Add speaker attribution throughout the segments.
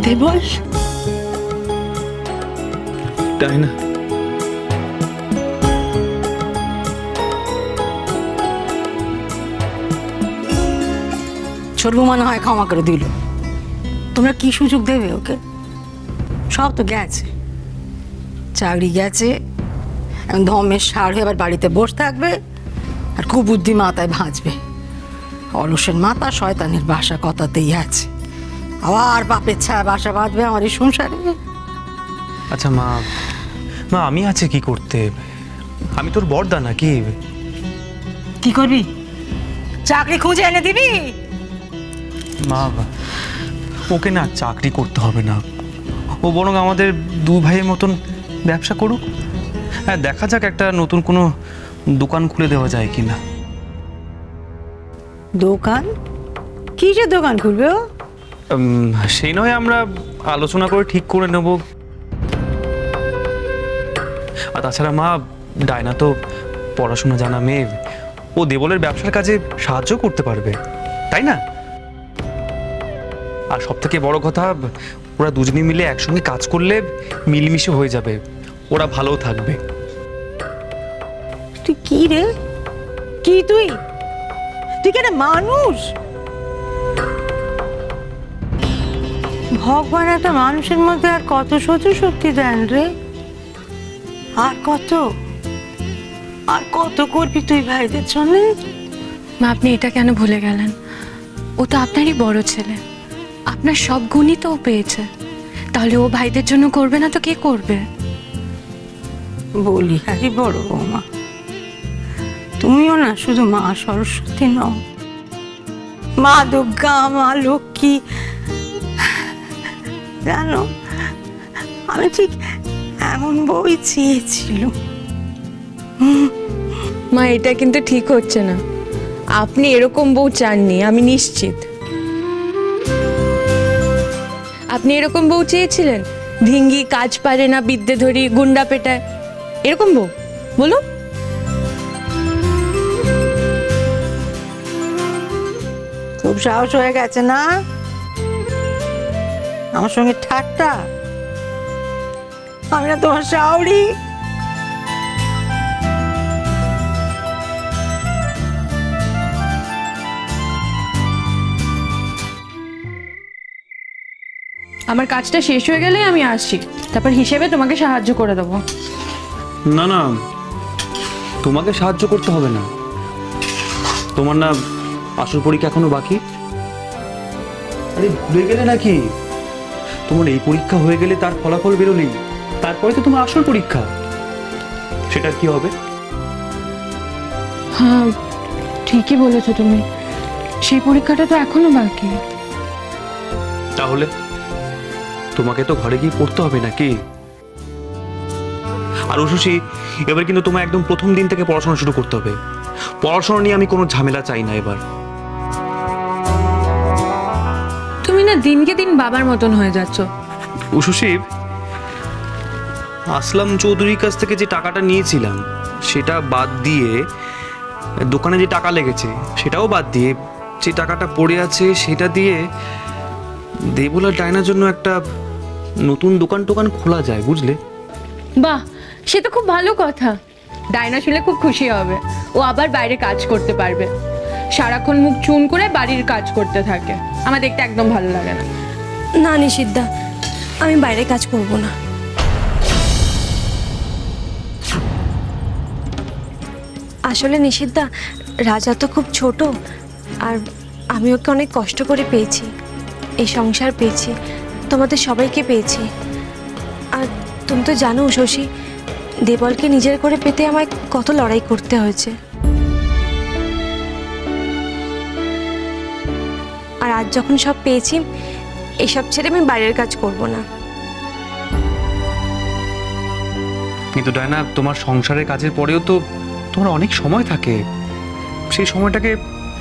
Speaker 1: দেবল,
Speaker 2: তাই না?
Speaker 1: ছোট বৌমা না হয় ক্ষমা করে দিল, তোমরা কি সুযোগ দেবে ওকে? সব তো গেছে, চাকরি গেছে, এখন ধর্মের সার হয়ে আবার বাড়িতে বসে থাকবে আর কুবুদ্ধি মাথায় ভাঁজবে। অলসের মাথা শয়তানের বাসা কথাতেই আছে, আবার বাপের ছায়া বাসা বাঁধবে আমার এই সংসারে।
Speaker 2: আচ্ছা মা, মা আমি আছে কি করতে? আমি তোর বড়দা নাকি?
Speaker 1: কি করবি? চাকরি খুঁজে এনে দিবি?
Speaker 2: মা ওকে না চাকরি করতে হবে না, ও বরং আমাদের দু ভাইয়ের মতন ব্যবসা করুক। হ্যাঁ, দেখা যাক একটা নতুন কোনো দোকান খুলে দেওয়া যায় কিনা।
Speaker 1: দোকান? কিসের দোকান খুলবে ও?
Speaker 2: সেই নয় আমরা আলোচনা করে ঠিক করে নেব। আর তাছাড়া মা, ডায়না তো পড়াশোনা জানা মেয়ে, ও দেবলের ব্যবসার কাজে সাহায্য করতে পারবে, তাই না? আর সব থেকে বড় কথা, ওরা দুজনে মিলে একসঙ্গে কাজ করলে মিলেমিশে হয়ে যাবে, ওরা ভালোও থাকবে।
Speaker 1: তুই কি রে? কি তুই কেন মানুষ? ভগবান একটা মানুষের মধ্যে আর কত সহ্য শক্তি দেন রে? আর কত করবি তুই ভাইদের জন্য?
Speaker 3: মা, আপনি এটা কেন ভুলে গেলেন? ও তো আপনারই বড় ছেলে, আপনার সব গুণই তো ও পেয়েছে, তাহলে ও ভাইদের জন্য করবে না তো কে করবে?
Speaker 1: বলি আরে বড় বৌমা, তুমিও না শুধু মা সরস্বতী নও, মা দুর্গা, মা লক্ষ্মী। জানো, আমি ঠিক এমন বই চেয়েছিল।
Speaker 4: মা, এটা কিন্তু ঠিক হচ্ছে না। আপনি এরকম বউ চাননি, আমি নিশ্চিত। আপনি এরকম বউ চেয়েছিলেন? ধিঙ্গি, কাজ পারে না, বিদ্যে ধরি, গুন্ডা পেটায়, এরকম বউ বলুন?
Speaker 1: খুব সাহস হয়ে গেছে না আমার সঙ্গে ঠাট্টা? আমি না তোমার শাওরি?
Speaker 4: আমার কাজটা শেষ হয়ে গেলে আমি আসছি, তারপর হিসেবে তোমাকে সাহায্য করে দেবো।
Speaker 2: না না, তোমাকে সাহায্য করতে হবে না। তোমার না আসল পরীক্ষা এখনো বাকি? আরে ভুলে গেলে নাকি? তোমার এই পরীক্ষা হয়ে গেলে, তার ফলাফল বেরোলেই তারপরে তো তোমার আসল পরীক্ষা, সেটার কি হবে?
Speaker 4: হ্যাঁ, ঠিকই বলেছো তুমি, সেই পরীক্ষাটা তো এখনো বাকি।
Speaker 2: তাহলে তোমাকে তো ঘরে গিয়ে পড়তে হবে নাকি? আর উশুশি, এবার কিন্তু তোমার একদম প্রথম দিন থেকে পড়াশোনা শুরু করতে হবে। পড়াশোনা নিয়ে আমি কোনো ঝামেলা চাই না এবার।
Speaker 4: তুমি না দিনকে দিন বাবার মতন হয়ে যাচ্ছ।
Speaker 2: উশুশি, আসলাম চৌধুরীর কাছ থেকে যে টাকাটা নিয়েছিলাম সেটা বাদ দিয়ে, দোকানে যে টাকা লেগেছে সেটাও বাদ দিয়ে, যে টাকাটা পড়ে আছে সেটা দিয়ে দেবল আর ডায়নার জন্য একটা নতুন দোকান খোলা যায়, বুঝলে?
Speaker 4: বাহ, সে তো খুব ভালো কথা। ডায়না শুনে খুব খুশি হবে, ও আবার বাইরে কাজ করতে পারবে। সারাক্ষণ মুখ চুন করে বাড়ির কাজ করতে থাকে, আমার দেখতে একদম ভালো লাগে না।
Speaker 5: না নিষিদ্ধা, আমি বাইরে কাজ করব না। আসলে নিষিদ্ধা, রাজা তো খুব ছোট, আর আমি ওকে অনেক কষ্ট করে পেয়েছি, এই সংসার পেয়েছি, তোমাদের সবাইকে পেয়েছি। আর তুমি তো জানো শশী, দেবলকে নিজের করে পেতে আমায় কত লড়াই করতে হয়েছে। আর আজ যখন সব পেয়েছি, এসব ছেড়ে আমি বাইরের কাজ করব না।
Speaker 2: কিন্তু ডায়না, তোমার সংসারের কাজের পরেও তো তোমার অনেক সময় থাকে, সেই সময়টাকে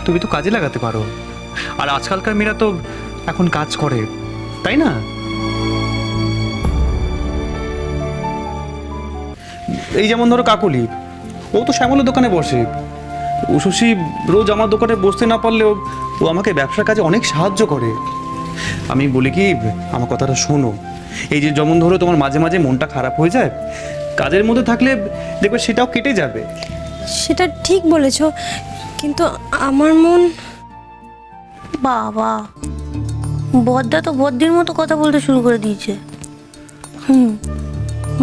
Speaker 2: তুমি তো কাজে লাগাতে পারো। আর আজকালকার মেয়েরা তো এখন কাজ করে, তাই না? এই যেমন ধরো কাকুলি, ও তো শ্যামলের দোকানে বসে। উশুশি রোজ আমার দোকানে বসতে না পারলেও ও আমাকে ব্যবসার কাজে অনেক সাহায্য করে। আমি বলি কি, আমার কথাটা শোনো। এই যে যেমন ধরো তোমার মাঝে মাঝে মনটা খারাপ হয়ে যায়, কাজের মধ্যে থাকলে দেখবে সেটাও কেটে যাবে।
Speaker 5: সেটা ঠিক বলেছ, কিন্তু আমার মন।
Speaker 6: বাবা, বদ্দা তো বদ্দির মতো কথা বলতে শুরু করে দিয়েছে।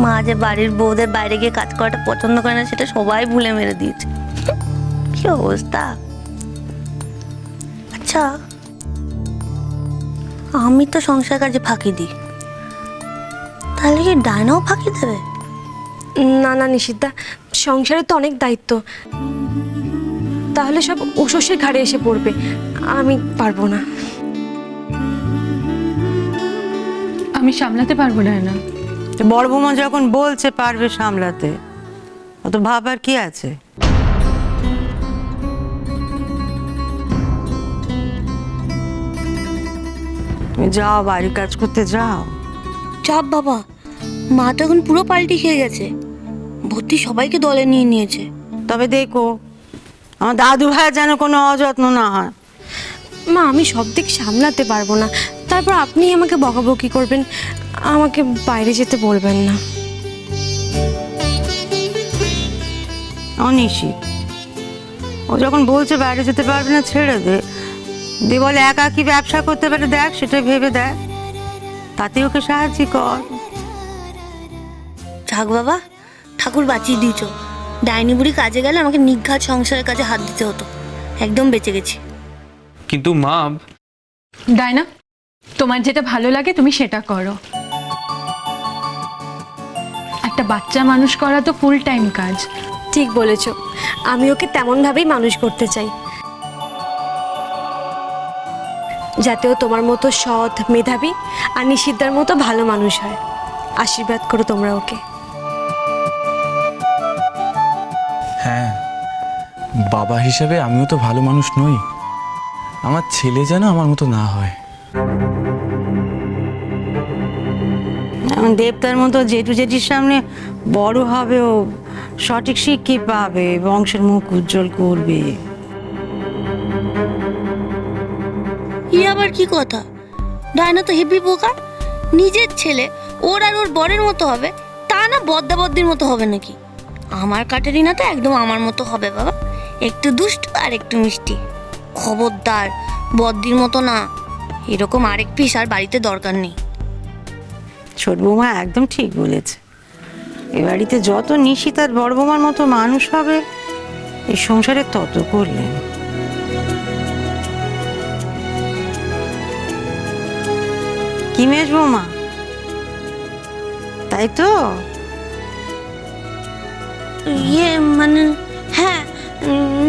Speaker 6: মা যে বাড়ির বউদের বাইরে গিয়ে কাজ করাটা পছন্দ করে না সেটা সবাই ভুলে মেরে দিয়েছে। কি অবস্থা! আচ্ছা, আমি তো সংসার কাজে ফাঁকি দিই, তাহলে কি ডায়নাও ফাঁকি দেবে?
Speaker 5: না না নিশিতা, সংসারে তো অনেক দায়িত্ব, তাহলে সব উষসের ঘাড়ে এসে পড়বে। আমি পারবো না।
Speaker 4: আমি সামলাতে পারবো না।
Speaker 1: বড় বৌমা যখন বলছে পারবে সামলাতে, অত ভাবার কি আছে? তুমি যাও, বাড়ির কাজ করতে যাও।
Speaker 6: চাপ বাবা, মা তো এখন পুরো পাল্টি খেয়ে গেছে, ভর্তি সবাইকে দলে নিয়ে নিয়েছে।
Speaker 1: তবে দেখো আমার দাদু ভাই যেন কোনো অযত্ন না হয়।
Speaker 5: মা, আমি সব দিক সামলাতে পারবো না, তারপর আপনি আমাকে বকাবকি করবেন, আমাকে বাইরে যেতে বলবেন না।
Speaker 1: অনিশ্চিত, ও যখন বলছে বাইরে যেতে পারবে না, ছেড়ে দে। দিয়ে বলে একা কি ব্যবসা করতে পারে দেখ, সেটা ভেবে দেখ, তাতে ওকে সাহায্য কর।
Speaker 6: থাক বাবা, ঠাকুর বাঁচিয়ে দিয়েছ। ডাইনি বুড়ি কাজে গেলে আমাকে নিঘাত সংসারের কাজে হাত দিতে হতো, একদম বেঁচে গেছি।
Speaker 2: কিন্তু মা,
Speaker 4: ডায়না, তোমার যেটা ভালো লাগে তুমি সেটা করো। একটা বাচ্চা মানুষ করা তো ফুল টাইম কাজ।
Speaker 5: ঠিক বলেছ, আমি ওকে তেমনভাবেই মানুষ করতে চাই, যাতে ও তোমার মতো সৎ, মেধাবী আর নিশিদ্দার মতো ভালো মানুষ হয়। আশীর্বাদ করো তোমরা ওকে।
Speaker 7: হ্যাঁ, বাবা হিসেবে আমিও তো ভালো মানুষ নই, আমার ছেলে যেন আমার মতো না হয়।
Speaker 1: এখন দেবতার মতো জেঠু জেঠির সামনে বড় হবে, ও সঠিক শিক্ষা পাবে, বংশের মুখ উজ্জ্বল করবে।
Speaker 6: ই আবার কি কথা? ডায়না তো হেভি বোকা, নিজের ছেলে ওর আর ওর বরের মতো হবে, তা না বদ্দা বদ্দির মতো হবে নাকি? আমার কাটারিনা তো একদম আমার মতো হবে বাবা, একটু দুষ্টু আর একটু মিষ্টি। খবরদার, বদ্দির মতো না। এরকম আরেক পিস আর বাড়িতে দরকার নেই।
Speaker 1: ছোট বৌমা একদম ঠিক বলেছে। এ বাড়িতে যত নিশিতার বড় বৌমার মতো মানুষ হবে, এই সংসারে তত করলেন। কি মেজ বৌমা, তাই তো?
Speaker 6: ইয়ে মানে, হ্যাঁ,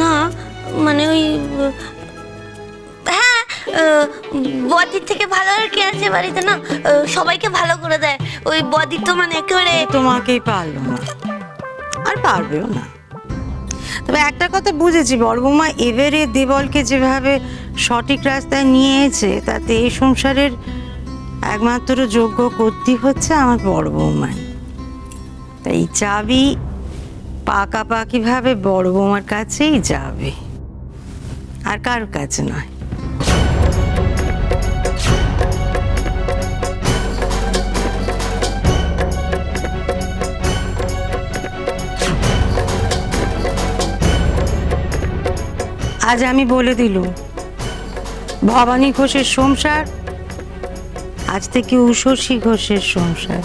Speaker 6: না মানে ওই, হ্যাঁ, বদির থেকে ভালো আর কে আছে বাড়িতে না? সবাইকে ভালো করে দেয় ওই বদি, তো মানে একেবারে।
Speaker 1: তোমাকেই পারলো না, আর পারবেও না। তবে একটা কথা বুঝেছি, বড় বৌমা এবারে দেবলকে যেভাবে সঠিক রাস্তায় নিয়েছে, তাতে এই সংসারের একমাত্র যোগ্য কর্ত্রী হচ্ছে আমার বড় বৌমাই। তাই চাবি পাকাপাকিভাবে বড় বৌমার কাছেই যাবে, আর কারোর কাছে নয়। আজ আমি বলে দিলুম, ভবানী ঘোষের সংসার আজ থেকে উষসী ঘোষের সংসার।